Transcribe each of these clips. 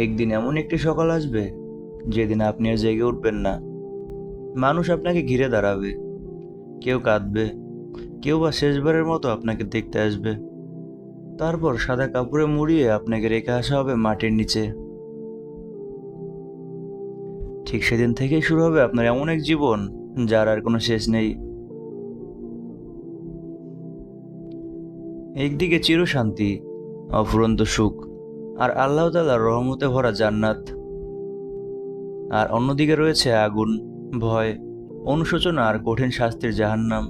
একদিন এমন একটি সকাল আসবে যেদিন আপনি আর জেগে উঠবেন না। মানুষ আপনাকে ঘিরে দাঁড়াবে, কেউ কাঁদবে, কেউ বা শেষবারের মতো আপনাকে দেখতে আসবে। তারপর সাদা কাপড়ে মুড়িয়ে আপনাকে রেখে আসা হবে মাটির নিচে। ঠিক সেদিন থেকেই শুরু হবে আপনার এমন এক জীবন যার আর কোনো শেষ নেই। একদিকে চিরশান্তি, অফুরন্ত সুখ আর আল্লাহ তাআলার রহমতে ভরা জান্নাত, আর অন্যদিকে রয়েছে আগুন, ভয়, অনুশোচনা আর কঠিন শাস্তির জাহান্নাম।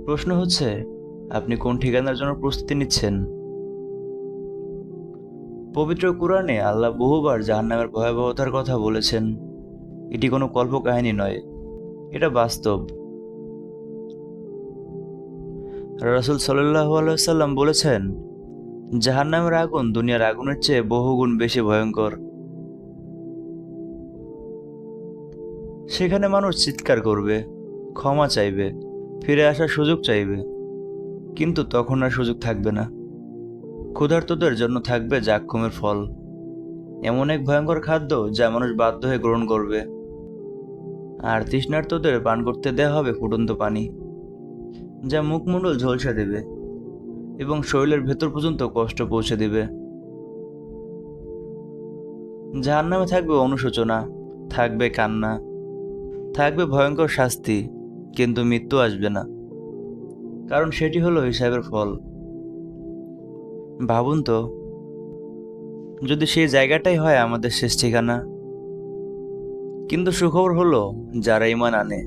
প্রশ্ন হচ্ছে, আপনি কোন ঠিকানার জন্য প্রস্তুতি নিচ্ছেন? পবিত্র কুরআনে আল্লাহ বহুবার জাহান্নামের ভয়াবহতার কথা বলেছেন। এটি কোনো কল্পকাহিনী নয়, এটা বাস্তব। রাসূল সাল্লাল্লাহু আলাইহি ওয়াসাল্লাম বলেছেন, জাহান্নামের আগুন দুনিয়ার আগুনের চেয়ে বহুগুণ বেশি ভয়ঙ্কর। সেখানে মানুষ চিৎকার করবে, ক্ষমা চাইবে, ফিরে আসার সুযোগ চাইবে, কিন্তু তখন আর সুযোগ থাকবে না। ক্ষুধার্তদের জন্য থাকবে জাক্কুমের ফল, এমন এক ভয়ঙ্কর খাদ্য যা মানুষ বাধ্য হয়ে গ্রহণ করবে। আর তৃষ্ণার্তদের পান করতে দেওয়া হবে ফুটন্ত পানি, যা মুখমণ্ডল ঝলসে দেবে এবং শরীরের ভেতর পর্যন্ত কষ্ট পৌঁছে দেবে। জাহান্নামে থাকবে অনুশোচনা, থাকবে কান্না, থাকবে ভয়ঙ্কর শাস্তি, কিন্তু মৃত্যু আসবে না, কারণ সেটি হলো হিসাবের ফল। ভাবুন তো, যদি সেই জায়গাটাই হয় আমাদের শেষ ঠিকানা। কিন্তু সুখবর হলো, যারা ঈমান আনে,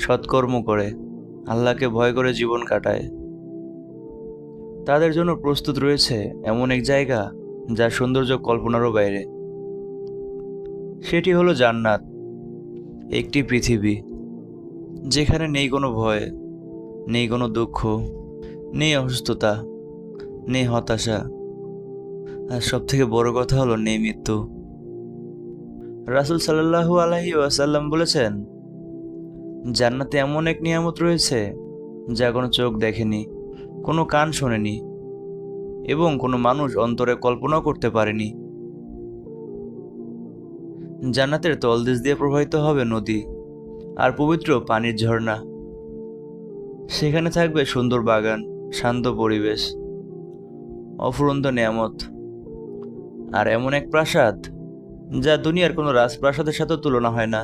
সৎকর্ম করে, আল্লাহকে ভয় করে জীবন কাটায়, তাদের জন্য প্রস্তুত রয়েছে এমন এক জায়গা যার সৌন্দর্য কল্পনারও বাইরে। সেটি হলো জান্নাত, একটি পৃথিবী যেখানে নেই কোনো ভয়, নেই কোনো দুঃখ, নেই অসুস্থতা, নেই হতাশা, আর সব থেকে বড় কথা হলো নেই মৃত্যু। রাসূল সাল্লাল্লাহু আলাইহি ওয়াসাল্লাম বলেছেন, জান্নাতে এমন এক নিয়ামত রয়েছে যা কোনো চোখ দেখেনি, কোনো কান শোনেনি এবং কোনো মানুষ অন্তরে কল্পনাও করতে পারেনি। জান্নাতের তলদেশ দিয়ে প্রবাহিত হবে নদী আর পবিত্র পানির ঝর্ণা। সেখানে থাকবে সুন্দর বাগান, শান্ত পরিবেশ, অফুরন্ত নিয়ামত, আর এমন এক প্রাসাদ যা দুনিয়ার কোনো রাজপ্রাসাদের সাথে তুলনা হয় না।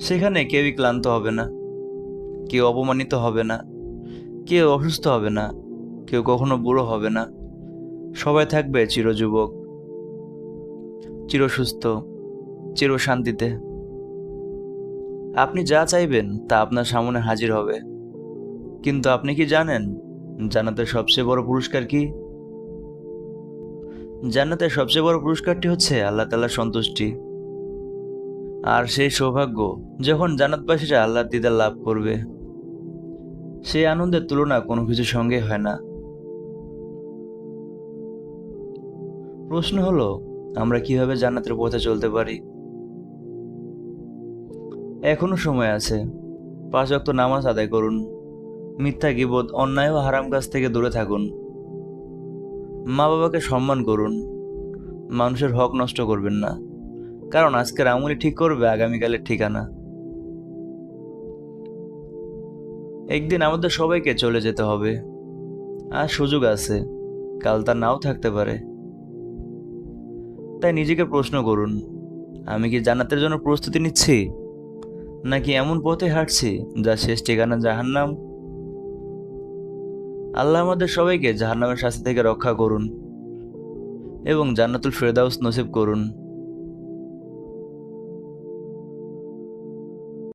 সেখানে কেউই ক্লান্ত হবে না, কেউ অপমানিত হবে না, কেউ অসুস্থ হবে না, কেউ কখনো বুড়ো হবে না। সবাই থাকবে চিরযুবক, চিরসুস্থ, চিরশান্তিতে। আপনি যা চাইবেন তা আপনার সামনে হাজির হবে। কিন্তু আপনি কি জানেন জান্নাতের সবচেয়ে বড় পুরস্কার কি? জান্নাতের সবচেয়ে বড় পুরস্কারটি হচ্ছে আল্লাহ তাআলার সন্তুষ্টি। আর সেই সৌভাগ্য যখন জান্নাতবাসীরা আল্লাহর দিদার লাভ করবে, সেই আনন্দের তুলনা কোনো কিছুর সঙ্গে হয় না। প্রশ্ন হলো, আমরা কিভাবে জান্নাতের পথে চলতে পারি? এখনো সময় আছে। 5 ওয়াক্ত নামাজ আদায় করুন, মিথ্যা গীবত, অন্যায় ও হারাম কাজ থেকে দূরে থাকুন, মা বাবাকে সম্মান করুন, মানুষের হক নষ্ট করবেন না, কারণ আজকের আমলই ঠিক করবে আগামীকালের ঠিকানা। একদিন আমাদের সবাইকে চলে যেতে হবে। আজ সুযোগ আছে, কাল তা নাও থাকতে পারে। তাই নিজেকে প্রশ্ন করুন, আমি কি জান্নাতের জন্য প্রস্তুতি নিচ্ছি, নাকি এমন পথে হাঁটছি যা শেষ ঠিকানা জাহান্নাম? আল্লাহ আমাদের সবাইকে জাহান্নামের শাস্তি থেকে রক্ষা করুন এবং জান্নাতুল ফেরদাউস নসিব করুন।